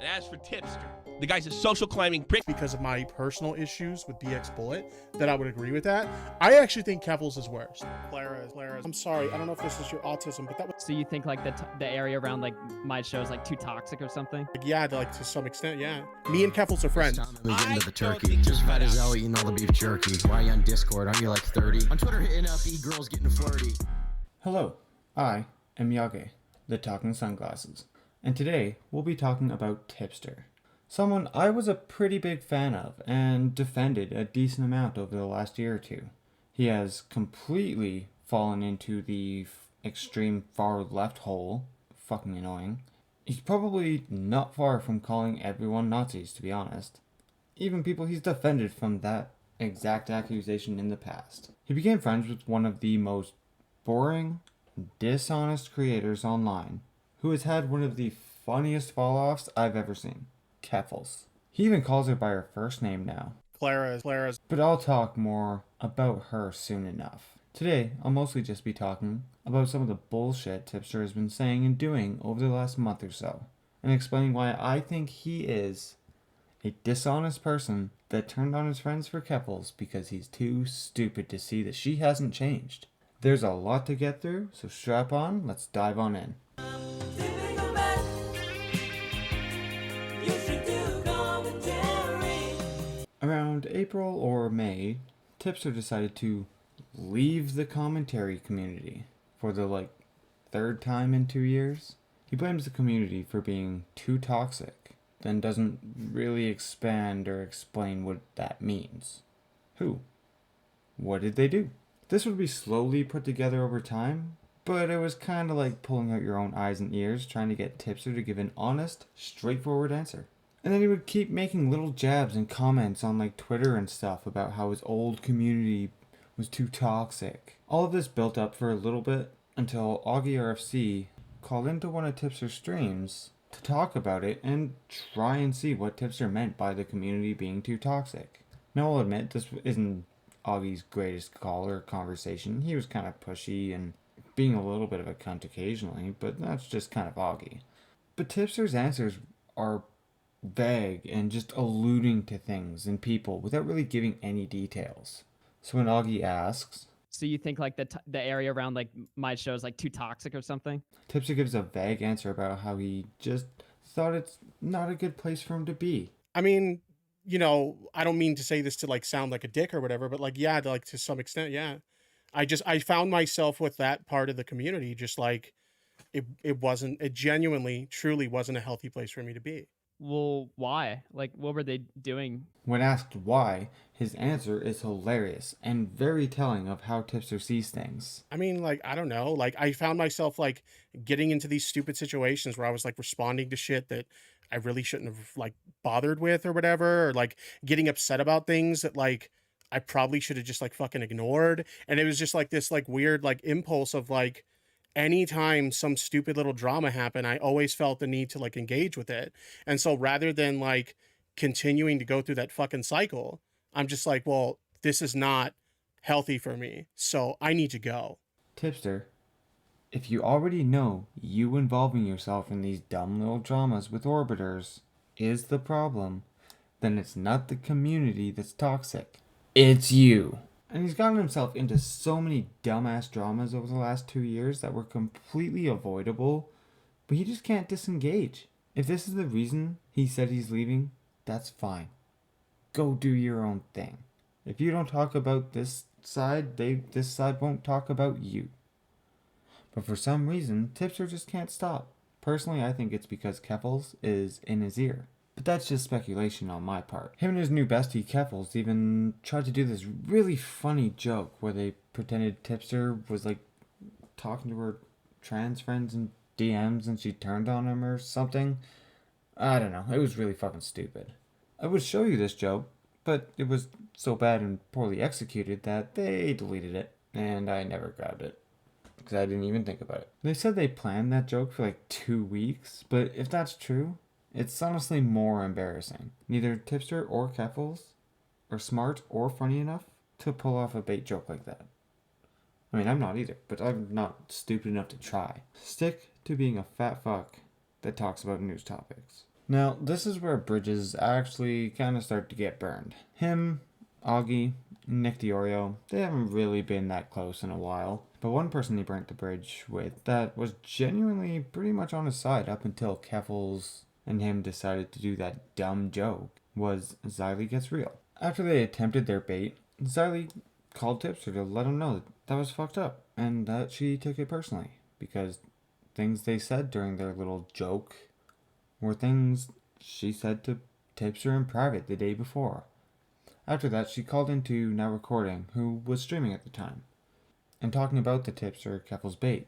as for Tipster, the guy's a social climbing prick. Because of my personal issues with DX Bullet, that I would agree with that. I actually think Kevels is worse. Clara's. I'm sorry, I don't know if this is your autism, but that was... So you think like the area around like my show is like too toxic or something? Yeah, like to some extent, yeah. Me and Kevels are friends. Time to get into the turkey. Just fat as hell eating all the beef jerky. Why are you on Discord? Aren't you like 30? On Twitter hitting up e-girls getting flirty. Hello, I am Yage, the Talking Sunglasses, and today we'll be talking about Tipster. Someone I was a pretty big fan of and defended a decent amount over the last year or two. He has completely fallen into the extreme far left hole. Fucking annoying. He's probably not far from calling everyone Nazis, to be honest. Even people he's defended from that exact accusation in the past. He became friends with one of the most boring, dishonest creators online, who has had one of the funniest fall-offs I've ever seen. Keffels. He even calls her by her first name now. Clara's. But I'll talk more about her soon enough. Today, I'll mostly just be talking about some of the bullshit Tipster has been saying and doing over the last month or so, and explaining why I think he is a dishonest person that turned on his friends for Keffels because he's too stupid to see that she hasn't changed. There's a lot to get through, so strap on, let's dive on in. Around April or May, Tipster decided to leave the commentary community for the third time in 2 years. He blames the community for being too toxic, then doesn't really expand or explain what that means. Who? What did they do? This would be slowly put together over time, but it was kind of like pulling out your own eyes and ears trying to get Tipster to give an honest, straightforward answer. And then he would keep making little jabs and comments on Twitter and stuff about how his old community was too toxic. All of this built up for a little bit until Augie RFC called into one of Tipster's streams to talk about it and try and see what Tipster meant by the community being too toxic. Now I'll admit this isn't Augie's greatest call or conversation. He was kind of pushy and being a little bit of a cunt occasionally, but that's just kind of Augie. But Tipster's answers are vague and just alluding to things and people without really giving any details. So when Augie asks, so you think like the area around like my show is like too toxic or something? Tipster gives a vague answer about how he just thought it's not a good place for him to be. I mean, I don't mean to say this to sound like a dick or whatever, but yeah, to some extent, yeah. I found myself with that part of the community, just it genuinely, truly wasn't a healthy place for me to be. Well, why? What were they doing? When asked why, his answer is hilarious and very telling of how Tipster sees things. I mean, I don't know. I found myself, getting into these stupid situations where I was, responding to shit that I really shouldn't have, bothered with or whatever, or, getting upset about things that, I probably should have just, fucking ignored. And it was just, this, weird, impulse of, anytime some stupid little drama happened, I always felt the need to engage with it. And so rather than continuing to go through that fucking cycle, I'm just well, this is not healthy for me, so I need to go. Tipster, if you already know you involving yourself in these dumb little dramas with orbiters is the problem, then it's not the community that's toxic. It's you. And he's gotten himself into so many dumbass dramas over the last 2 years that were completely avoidable, but he just can't disengage. If this is the reason he said he's leaving, that's fine. Go do your own thing. If you don't talk about this side, this side won't talk about you. But for some reason, Tipster just can't stop. Personally, I think it's because Keffels is in his ear. But that's just speculation on my part. Him and his new bestie Keffels even tried to do this really funny joke where they pretended Tipster was talking to her trans friends in DMs and she turned on him or something. I don't know. It was really fucking stupid. I would show you this joke, but it was so bad and poorly executed that they deleted it and I never grabbed it because I didn't even think about it. They said they planned that joke for 2 weeks, but if that's true, it's honestly more embarrassing. Neither Tipster or Keffels are smart or funny enough to pull off a bait joke like that. I mean, I'm not either, but I'm not stupid enough to try. Stick to being a fat fuck that talks about news topics. Now, this is where bridges actually kind of start to get burned. Him, Augie, Nick DiOrio, they haven't really been that close in a while. But one person he burnt the bridge with that was genuinely pretty much on his side up until Keffels and him decided to do that dumb joke was Xylee Gets Real. After they attempted their bait, Xylee called Tipster to let him know that that was fucked up and that she took it personally because things they said during their little joke were things she said to Tipster in private the day before. After that, she called into Now Recording, who was streaming at the time, and talking about the Tipster Keffels bait.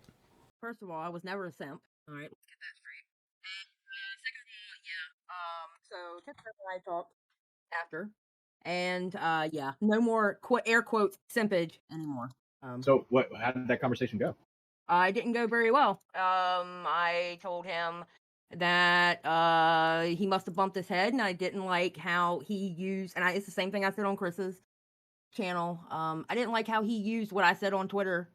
First of all, I was never a simp. All right, let's get that straight. Second of all, yeah. So Tipster and I talked after, and yeah, no more air quotes simpage anymore. So how did that conversation go? I didn't go very well. I told him that he must have bumped his head, and I didn't like how he used. And it's the same thing I said on Chris's channel. I didn't like how he used what I said on Twitter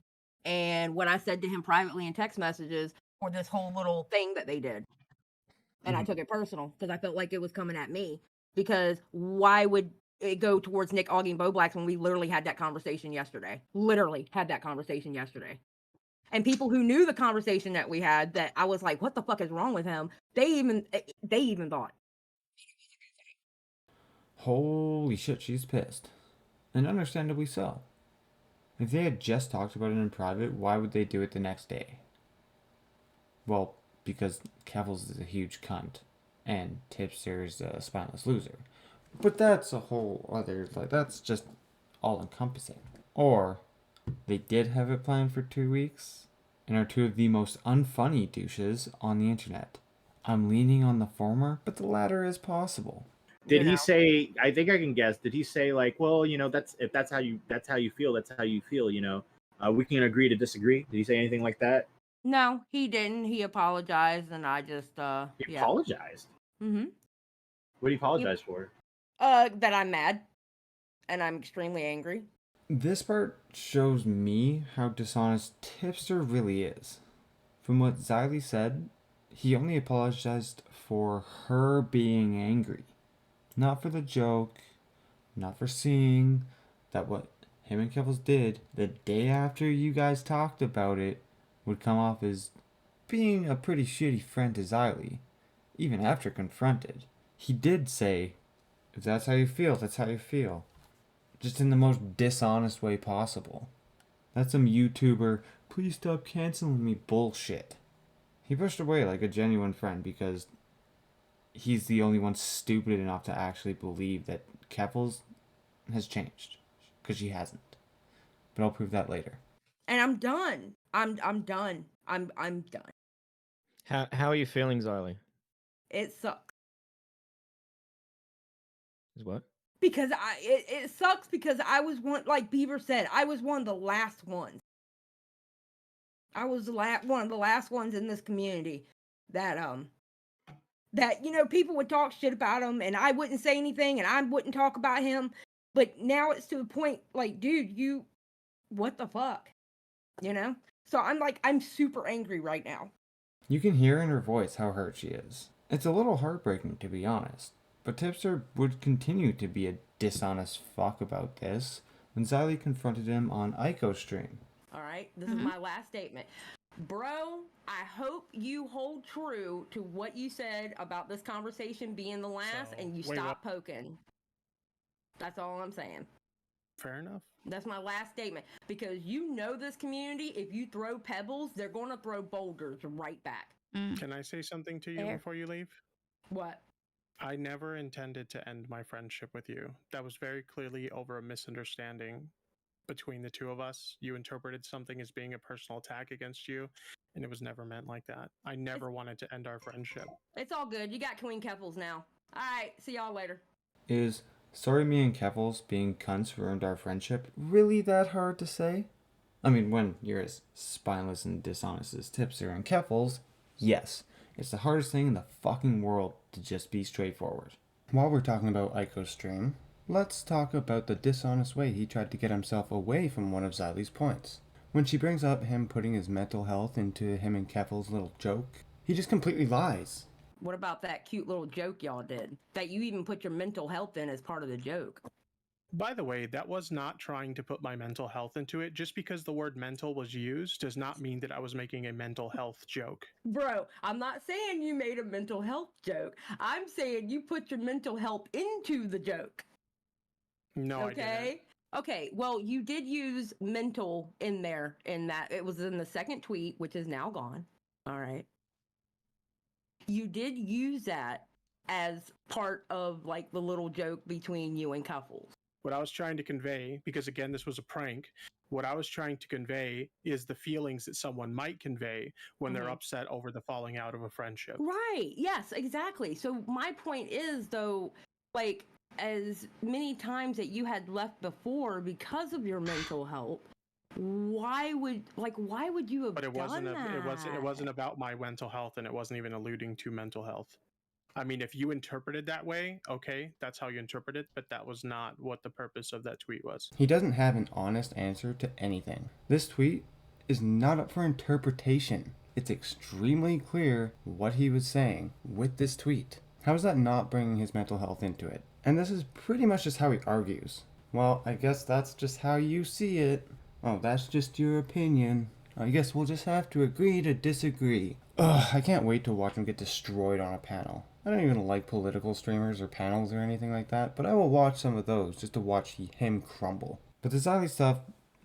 and what I said to him privately in text messages for this whole little thing that they did. And I took it personal because I felt like it was coming at me. Because why would it go towards Nick, Augie, and Bo Blacks when we literally had that conversation yesterday? Literally had that conversation yesterday. And people who knew the conversation that we had, that I was like, what the fuck is wrong with him? They even thought. Holy shit, she's pissed. And understandably so. If they had just talked about it in private, why would they do it the next day? Well, because Keffels is a huge cunt, and Tipster is a spineless loser. But that's a whole other, that's just all-encompassing. Or they did have it planned for 2 weeks, and are two of the most unfunny douches on the internet. I'm leaning on the former, but the latter is possible. Did he say? I think I can guess. Did he say like, well, that's how you feel. That's how you feel. We can agree to disagree. Did he say anything like that? No, he didn't. He apologized, and I just He apologized. Mm-hmm. What did he apologize for? That I'm mad, and I'm extremely angry. This part shows me how dishonest Tipster really is. From what Xylee said, he only apologized for her being angry. Not for the joke, not for seeing that what him and Keffels did the day after you guys talked about it would come off as being a pretty shitty friend to Xylee, even after confronted. He did say, if that's how you feel, that's how you feel. Just in the most dishonest way possible. That's some YouTuber, please stop canceling me bullshit. He pushed away like a genuine friend because he's the only one stupid enough to actually believe that Keffels has changed. Because she hasn't. But I'll prove that later. And I'm done. I'm done. I'm done. How are you feeling, Xylee? It sucks. Is what? Because it sucks because I was one, like Beaver said, I was one of the last ones. I was one of the last ones in this community that people would talk shit about him and I wouldn't say anything and I wouldn't talk about him. But now it's to the point like, dude, what the fuck? So I'm super angry right now. You can hear in her voice how hurt she is. It's a little heartbreaking, to be honest. But Tipster would continue to be a dishonest fuck about this when Xylee confronted him on Ico's stream. All right, this is my last statement. Bro, I hope you hold true to what you said about this conversation being the last and you stop poking. That's all I'm saying. Fair enough. That's my last statement. Because this community, if you throw pebbles, they're going to throw boulders right back. Can I say something to you before you leave? What? I never intended to end my friendship with you. That was very clearly over a misunderstanding between the two of us. You interpreted something as being a personal attack against you, and it was never meant like that. I never wanted to end our friendship. It's all good. You got Queen Keffels now. All right, see y'all later. Is sorry me and Keffels being cunts ruined our friendship really that hard to say? I mean, when you're as spineless and dishonest as Tipster and Keffels, yes. It's the hardest thing in the fucking world to just be straightforward. While we're talking about Ico's stream, let's talk about the dishonest way he tried to get himself away from one of Xylee's points. When she brings up him putting his mental health into him and Keffels' little joke, he just completely lies. What about that cute little joke y'all did? That you even put your mental health in as part of the joke. By the way, that was not trying to put my mental health into it. Just because the word mental was used does not mean that I was making a mental health joke. Bro, I'm not saying you made a mental health joke. I'm saying you put your mental health into the joke. No, I didn't. Okay? Okay, well, you did use mental in there in that. It was in the second tweet, which is now gone. All right. You did use that as part of like the little joke between you and Cuffles. What I was trying to convey, because again, this was a prank, what I was trying to convey is the feelings that someone might convey when they're upset over the falling out of a friendship. Right. Yes, exactly. So my point is, though, like, as many times that you had left before because of your mental health, why would you have But it wasn't done that? it wasn't about my mental health, and it wasn't even alluding to mental health. I mean, if you interpret it that way, okay, that's how you interpret it, but that was not what the purpose of that tweet was. He doesn't have an honest answer to anything. This tweet is not up for interpretation. It's extremely clear what he was saying with this tweet. How is that not bringing his mental health into it? And this is pretty much just how he argues. Well, I guess that's just how you see it. Oh, that's just your opinion. I guess we'll just have to agree to disagree. Ugh, I can't wait to watch him get destroyed on a panel. I don't even like political streamers or panels or anything like that, but I will watch some of those just to watch him crumble. But the Xylee stuff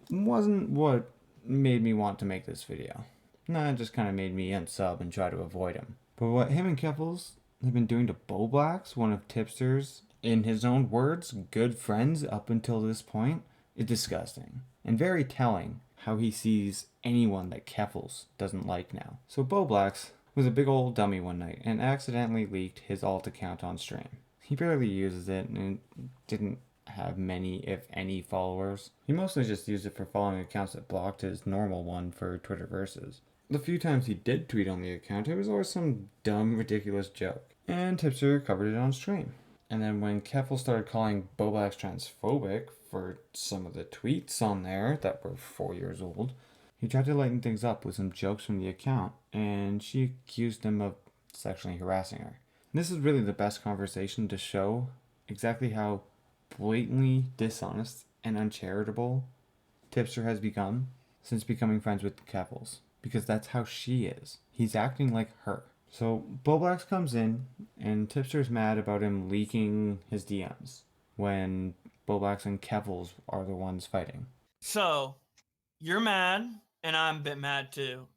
wasn't what made me want to make this video. Nah, it just kind of made me unsub and try to avoid him. But what him and Keffels have been doing to Boblax, one of Tipster's, in his own words, good friends up until this point, is disgusting. And very telling how he sees anyone that Keffels doesn't like now. So Boblax was a big old dummy one night and accidentally leaked his alt account on stream. He barely uses it and didn't have many, if any, followers. He mostly just used it for following accounts that blocked his normal one for Twitterverses. The few times he did tweet on the account, it was always some dumb, ridiculous joke. And Tipster covered it on stream. And then when Keffel started calling Boblax transphobic for some of the tweets on there that were 4 years old, he tried to lighten things up with some jokes from the account, and she accused him of sexually harassing her. This is really the best conversation to show exactly how blatantly dishonest and uncharitable Tipster has become since becoming friends with Keffels, because that's how she is. He's acting like her. So Boblax comes in, and Tipster's mad about him leaking his DMs when Boblax and Keffels are the ones fighting. So, you're mad, and I'm a bit mad too.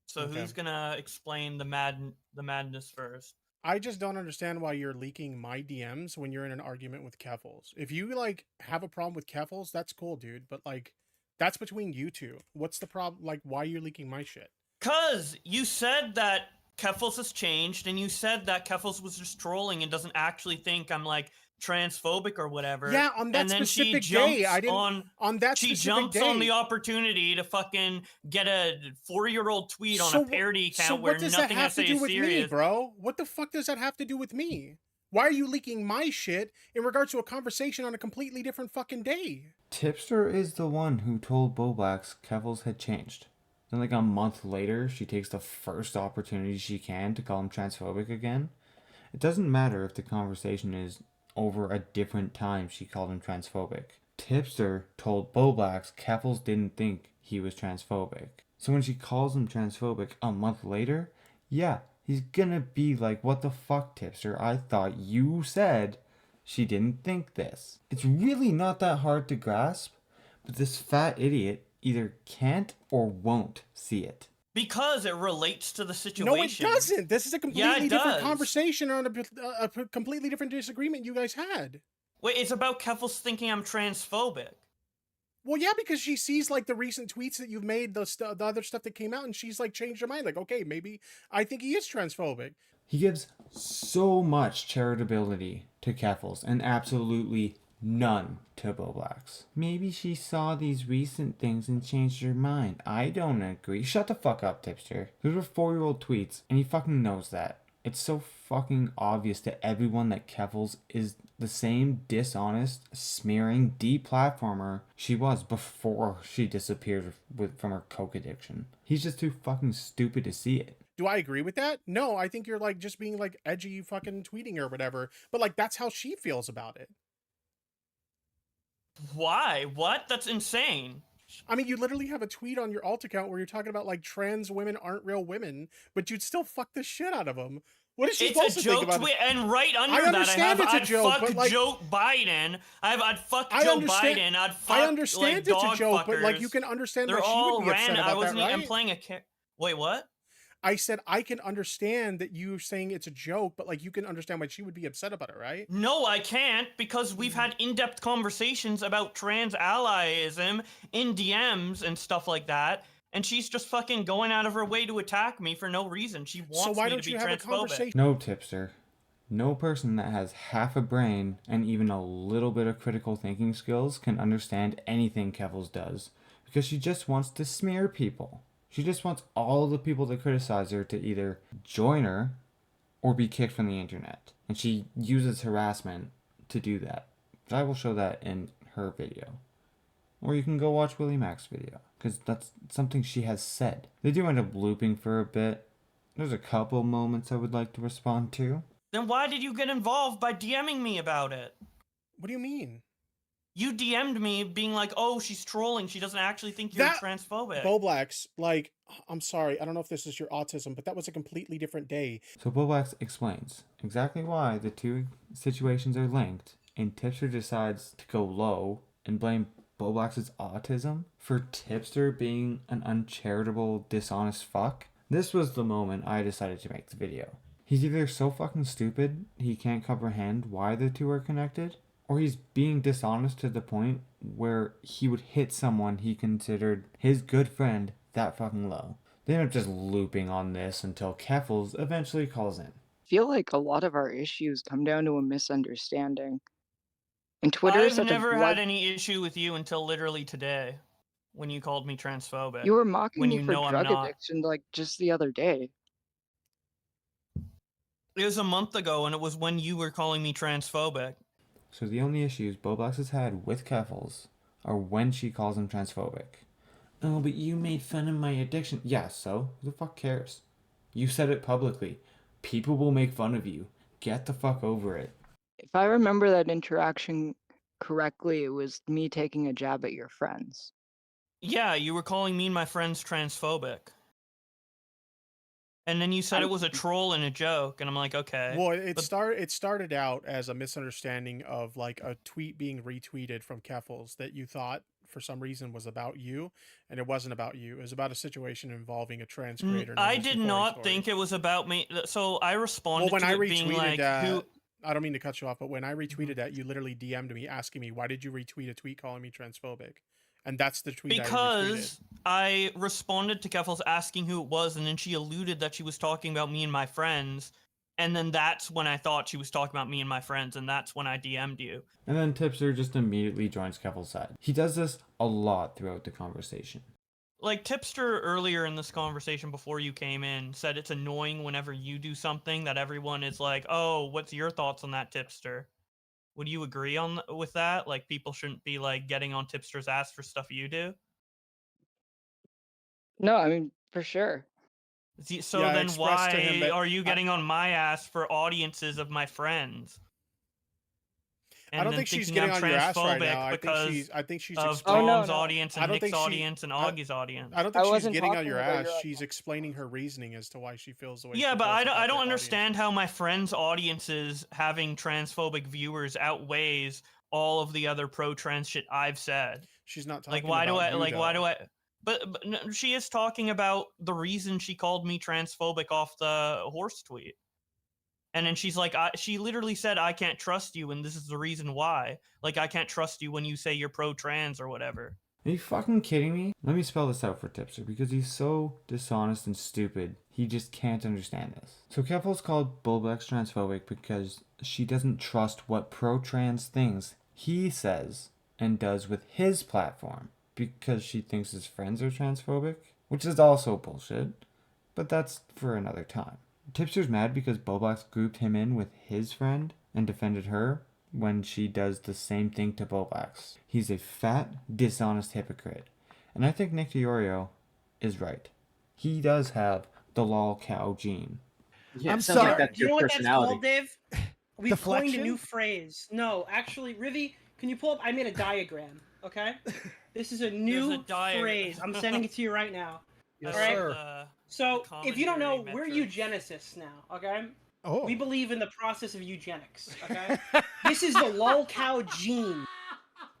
So Okay. who's gonna explain the madness first? I just don't understand why you're leaking my DMs when you're in an argument with Keffels. If you like have a problem with Keffels, that's cool, dude. But like, that's between you two. What's the problem? Like, why are you leaking my shit? 'Cause you said that Keffels has changed, and you said that Keffels was just trolling and doesn't actually think I'm like transphobic or whatever. Yeah, on that and then specific she day, jumps I didn't. On that she specific jumps day, on the opportunity to fucking get a 4-year-old tweet on a parody account so where what does nothing that have I say to do is with serious. me, bro? What the fuck does that have to do with me? Why are you leaking my shit in regards to a conversation on a completely different fucking day? Tipster is the one who told Boblax Keffels had changed. Then like a month later, she takes the first opportunity she can to call him transphobic again. It doesn't matter if the conversation is over a different time she called him transphobic. Tipster told Boblax Keffels didn't think he was transphobic. So when she calls him transphobic a month later, yeah, he's gonna be like, what the fuck, Tipster? I thought you said she didn't think this. It's really not that hard to grasp, but this fat idiot either can't or won't see it. Because it relates to the situation. No, it doesn't. This is a completely different does. conversation on a completely different disagreement you guys had. Wait, it's about Keffels thinking I'm transphobic. Well, yeah, because she sees like the recent tweets that you've made, the other stuff that came out, and she's like changed her mind. Like, okay, maybe I think he is transphobic. He gives so much charitability to Keffels and absolutely none to Boblax. Maybe she saw these recent things and changed her mind. I don't agree. Shut the fuck up, Tipster. Those were 4-year-old tweets, and he fucking knows that. It's so fucking obvious to everyone that Keffels is the same dishonest, smearing, deplatformer she was before she disappeared from her coke addiction. He's just too fucking stupid to see it. Do I agree with that? No, I think you're like just being like edgy fucking tweeting or whatever. But like that's how she feels about it. Why? What? That's insane. I mean, you literally have a tweet on your alt account where you're talking about like trans women aren't real women, but you'd still fuck the shit out of them. What is she supposed to think about tweet, it? and right under I that, understand it's a I'd joke, fuck but like, Joe Biden. I'd fuck I Joe understand- Biden. I'd fuck I understand like, it's a dog joke, but like fuckers. you can understand They're why she all would be upset random. about I wasn't. that, right? I'm playing a. Wait, what? I said I can understand that you're saying it's a joke, but like you can understand why she would be upset about it, right? No, I can't, because we've had in-depth conversations about trans allyism in DMs and stuff like that, and she's just fucking going out of her way to attack me for no reason. She wants So why me don't to be you have a transphobic. conversation? No, Tipster. No person that has half a brain and even a little bit of critical thinking skills can understand anything Kevels does, because she just wants to smear people. She just wants all the people that criticize her to either join her or be kicked from the internet. And she uses harassment to do that. But I will show that in her video. Or you can go watch Willie Mac's video, because that's something she has said. They do end up looping for a bit. There's a couple moments I would like to respond to. Then why did you get involved by DMing me about it? What do you mean? You DM'd me being like, oh, she's trolling. She doesn't actually think you're transphobic. Boblax, like, I'm sorry, I don't know if this is your autism, but that was a completely different day. So Boblax explains exactly why the two situations are linked, and Tipster decides to go low and blame Boblax's autism for Tipster being an uncharitable, dishonest fuck. This was the moment I decided to make the video. He's either so fucking stupid he can't comprehend why the two are connected, or he's being dishonest to the point where he would hit someone he considered his good friend that fucking low. They end up just looping on this until Keffels eventually calls in. I feel like a lot of our issues come down to a misunderstanding. And Twitter is I've such never a had any issue with you until literally today, when you called me transphobic. You were mocking when me you for know I'm drug not. addiction like just the other day. It was a month ago, and it was when you were calling me transphobic. So the only issues Boblax has had with Keffels are when she calls him transphobic. Oh, but you made fun of my addiction. Yeah, so? Who the fuck cares? You said it publicly. People will make fun of you. Get the fuck over it. If I remember that interaction correctly, it was me taking a jab at your friends. Yeah, you were calling me and my friends transphobic. And then you said it was a troll and a joke, and I'm like, okay. Well, it started out as a misunderstanding of like a tweet being retweeted from Keffels that you thought for some reason was about you, and it wasn't about you. It was about a situation involving a trans creator. I did not think it was about me. So I responded when to I it being retweeted like, that, who... I don't mean to cut you off, but when I retweeted that, you literally DM'd me asking me, why did you retweet a tweet calling me transphobic? And that's the tweet because I responded to Keffels asking who it was, and then she alluded that she was talking about me and my friends, and then that's when I thought she was talking about me and my friends, and that's when I DM'd you. And then Tipster just immediately joins Keffels' side. He does this a lot throughout the conversation. Like, Tipster earlier in this conversation before you came in said it's annoying whenever you do something that everyone is like, oh, what's your thoughts on that, Tipster? Would you agree with that? Like, people shouldn't be, like, getting on Tipster's ass for stuff you do? No, I mean, for sure. So Yeah, I then expressed to him why that are you getting on my ass for audiences of my friends? I don't think she's getting on your ass right now. I think she's of explaining. Tom's audience and Nick's think audience and Augie's audience. I don't think she's wasn't getting on talking your about ass. your She's explaining her reasoning as to why she feels the way. Yeah, she but feels I about don't the understand audience. how my friends' audiences having transphobic viewers outweighs all of the other pro-trans shit I've said. She's not talking Like, why do about I? you, Like, why though. do I? But no, she is talking about the reason she called me transphobic off the horse tweet. And then she's like, she literally said, I can't trust you, and this is the reason why. Like, I can't trust you when you say you're pro-trans or whatever. Are you fucking kidding me? Let me spell this out for Tipster, because he's so dishonest and stupid, he just can't understand this. So Keffels called Boblax transphobic because she doesn't trust what pro-trans things he says and does with his platform, because she thinks his friends are transphobic, which is also bullshit, but that's for another time. Tipster's mad because Boblax grouped him in with his friend and defended her when she does the same thing to Boblax. He's a fat, dishonest hypocrite. And I think Nick DiOrio is right. He does have the lol cow gene. Yeah, I'm it sounds like sorry. that's You know your what that's personality. called, Dave? We've coined a Deflection? new phrase. No, actually, Rivi, can you pull up? I made a diagram. Okay, this is a new phrase. I'm sending it to you right now. Yes, all right? sir. So, if you don't know, commentary we're metrics. eugenicists now. Okay. Oh. We believe in the process of eugenics. Okay. This is the lol cow gene.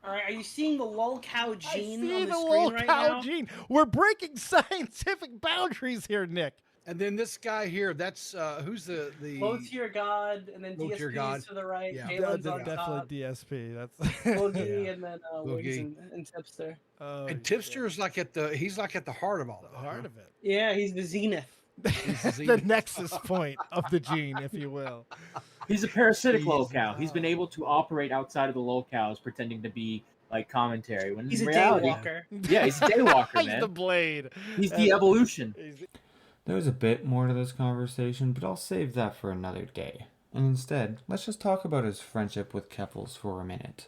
All right. Are you seeing the lol cow gene See on the the lol screen right cow now? gene. We're breaking scientific boundaries here, Nick. And then this guy here, that's who's the Low tier god, and then Low tier DSP god. is to the right. Yeah. Galen's on Definitely top. DSP. That's Boogie, Yeah. and then Boogie. Wiggs and Tipster. Oh, And Tipster is like he's like at the heart of all that. heart of it. Yeah, he's the zenith. The nexus point of the gene, if you will. He's a parasitic Jeez. lolcow. He's been able to operate outside of the lolcows, pretending to be like commentary. When He's a in reality, daywalker. yeah, he's a daywalker, He's man. the blade. He's the evolution. There's a bit more to this conversation, but I'll save that for another day. And instead, let's just talk about his friendship with Keffels for a minute.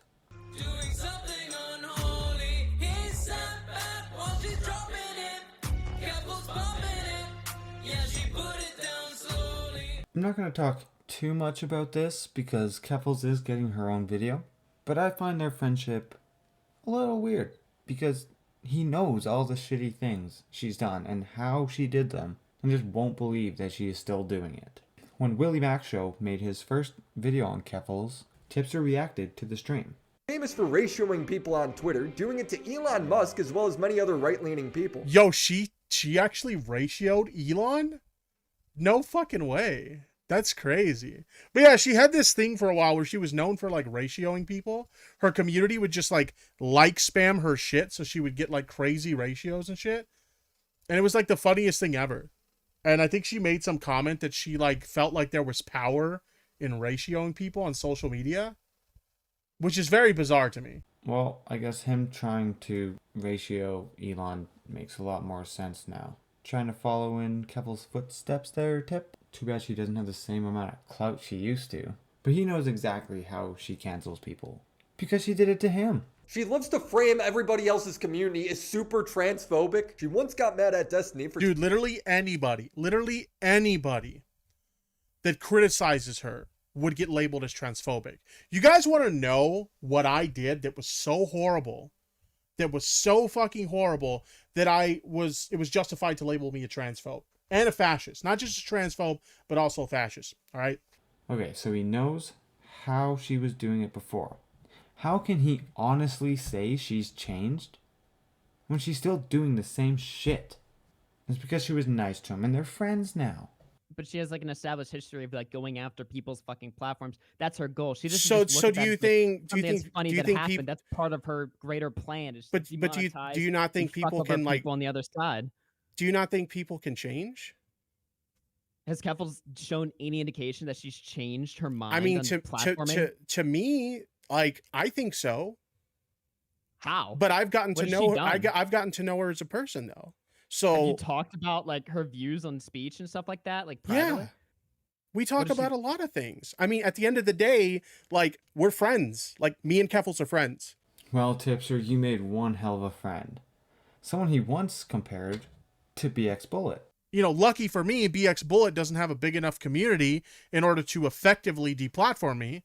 Doing something unholy. He's sat back while she's dropping it. Keppel's bumping it. Yeah, she put it down slowly. I'm not going to talk too much about this because Keffels is getting her own video, but I find their friendship a little weird because he knows all the shitty things she's done and how she did them and just won't believe that she is still doing it. When Willie Mac Show made his first video on Keffels, Tipster reacted to the stream. Famous for ratioing people on Twitter, doing it to Elon Musk as well as many other right-leaning people. Yo, she actually ratioed Elon? No fucking way. That's crazy. But yeah, she had this thing for a while where she was known for like ratioing people. Her community would just like spam her shit, so she would get like crazy ratios and shit. And it was like the funniest thing ever. And I think she made some comment that she like felt like there was power in ratioing people on social media, which is very bizarre to me. Well, I guess him trying to ratio Elon makes a lot more sense now. Trying to follow in Keffels' footsteps there, Tip? Too bad she doesn't have the same amount of clout she used to. But he knows exactly how she cancels people. Because she did it to him. She loves to frame everybody else's community as super transphobic. She once got mad at Destiny for... Dude, literally anybody that criticizes her would get labeled as transphobic. You guys want to know what I did that was so horrible, that was so fucking horrible, that it was justified to label me a transphobe and a fascist. Not just a transphobe, but also a fascist. All right? Okay, so he knows how she was doing it before. How can he honestly say she's changed when she's still doing the same shit? It's because she was nice to him and they're friends now. But she has like an established history of like going after people's fucking platforms. That's her goal. She doesn't So just look at that do you as, like, think something that's funny do you that think happened. peop- That's part of her greater plan. Is But to do you not think and fuck people over can like people on the other side? do you not think people can change? Has Keffels shown any indication that she's changed her mind? I mean, on to platforming? to me, like I think so. How? But I've gotten What to has know she her. done? I've gotten to know her as a person though. Have So you talked about like her views on speech and stuff like that? Like yeah, privately? we talk does she- about a lot of things. I mean, at the end of the day, like we're friends. Like me and Keffels are friends. Well, Tipster, you made one hell of a friend. Someone he once compared to BX Bullet. You know, lucky for me, BX Bullet doesn't have a big enough community in order to effectively deplatform me,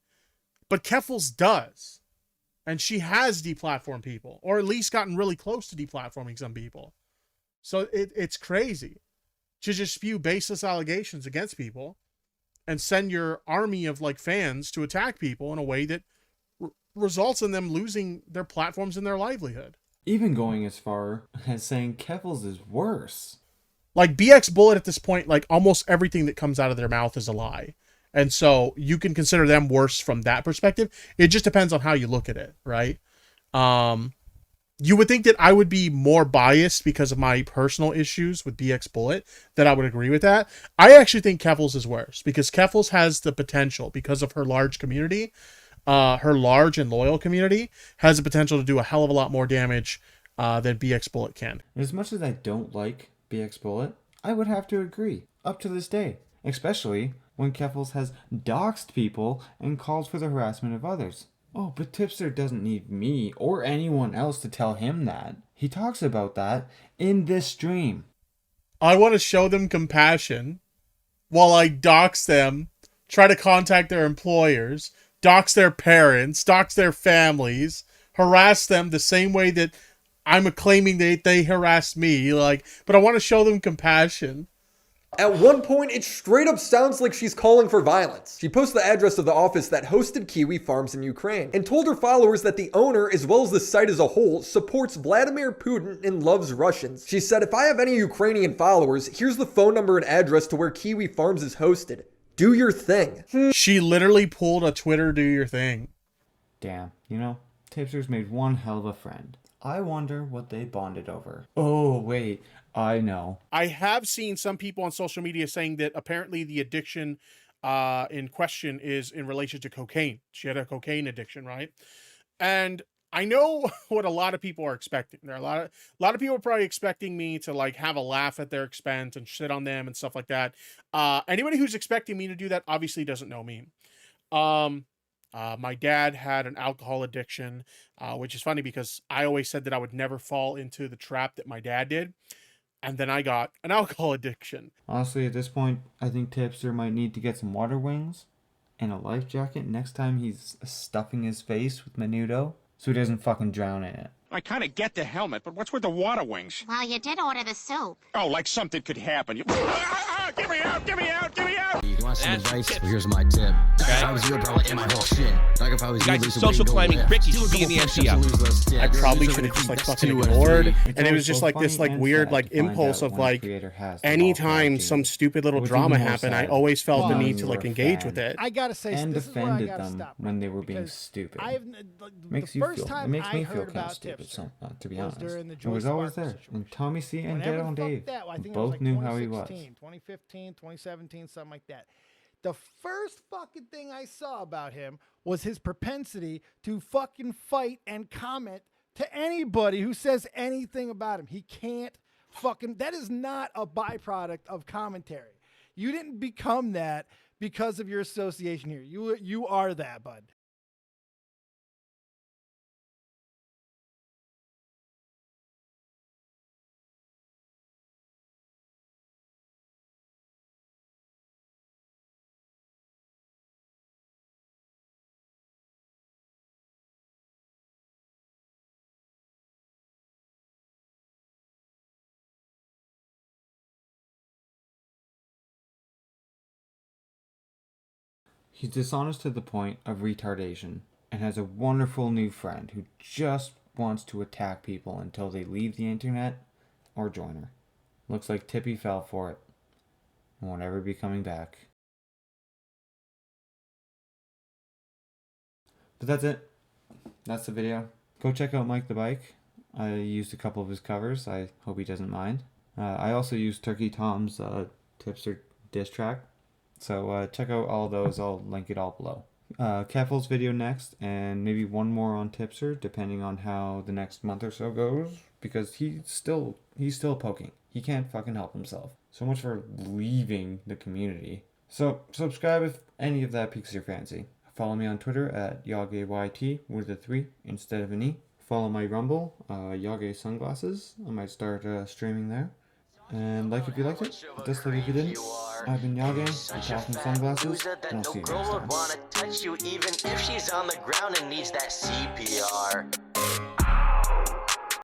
but Keffels does. And she has deplatformed people, or at least gotten really close to deplatforming some people. So it's crazy to just spew baseless allegations against people and send your army of like fans to attack people in a way that results in them losing their platforms and their livelihood. Even going as far as saying Keffels is worse. Like BX Bullet at this point, like almost everything that comes out of their mouth is a lie. And so you can consider them worse from that perspective. It just depends on how you look at it, right? You would think that I would be more biased because of my personal issues with BX Bullet, that I would agree with that. I actually think Keffels is worse because Keffels has the potential, because of her large community, her large and loyal community, has the potential to do a hell of a lot more damage than BX Bullet can. As much as I don't like BX Bullet, I would have to agree, up to this day. Especially when Keffels has doxed people and called for the harassment of others. Oh, but Tipster doesn't need me or anyone else to tell him that. He talks about that in this stream. I want to show them compassion while I dox them, try to contact their employers, dox their parents, dox their families, harass them the same way that I'm claiming they harassed me. Like, but I want to show them compassion. At one point, it straight up sounds like she's calling for violence. She posts the address of the office that hosted Kiwi Farms in Ukraine and told her followers that the owner, as well as the site as a whole, supports Vladimir Putin and loves Russians. She said, if I have any Ukrainian followers, here's the phone number and address to where Kiwi Farms is hosted. Do your thing. She literally pulled a Twitter do your thing. Damn, you know, Tipster's made one hell of a friend. I wonder what they bonded over. Oh, wait, I know. I have seen some people on social media saying that apparently the addiction in question is in relation to cocaine. She had a cocaine addiction, right? And I know what a lot of people are expecting. There are a lot of people are probably expecting me to like have a laugh at their expense and shit on them and stuff like that. Anybody who's expecting me to do that obviously doesn't know me. My dad had an alcohol addiction, which is funny because I always said that I would never fall into the trap that my dad did. And then I got an alcohol addiction. Honestly, at this point, I think Tipster might need to get some water wings and a life jacket next time he's stuffing his face with menudo so he doesn't fucking drown in it. I kind of get the helmet, but what's with the water wings? Well, you did order the soup. Oh, like something could happen. Get me out, get me out, get me out! You want some advice? Well, here's my tip. If I was you, I'd probably end my whole shit. Like if I was You guys are social climbing prick, you should be in the NCO. I probably should have just like fucking ignored. And it was just like this like weird like impulse of like anytime some stupid little drama happened, I always felt the need to like engage with it. I gotta say, And this is where I defended gotta them stop when they were being because stupid. the first time It makes I me feel heard kind of about stupid, Tipster to be was honest. during the It was Joyce always Barker there. And Tommy C and Whenever Dead the on fuck Dave that, I think it was both like knew how he was. 2015, 2017, something like that. The first fucking thing I saw about him was his propensity to fucking fight and comment to anybody who says anything about him. He can't fucking, that is not a byproduct of commentary. You didn't become that because of your association here. You are that, bud. He's dishonest to the point of retardation and has a wonderful new friend who just wants to attack people until they leave the internet or join her. Looks like Tippy fell for it and won't ever be coming back. But that's it. That's the video. Go check out Mike the Bike. I used a couple of his covers. I hope he doesn't mind. I also used Turkey Tom's Tipster diss track. So check out all those. I'll link it all below. Keffel's video next, and maybe one more on Tipster, depending on how the next month or so goes, because he's still poking. He can't fucking help himself. So much for leaving the community. So subscribe if any of that piques your fancy. Follow me on Twitter at Yeagesunglasses with a 3 instead of an E. Follow my Rumble, Yeagesunglasses. I might start streaming there. And like if you liked it, dislike if you didn't. I've been Yage, I'm talking sunglasses, and I'll see you next time. Wanna touch you even if she's on the ground and needs that CPR.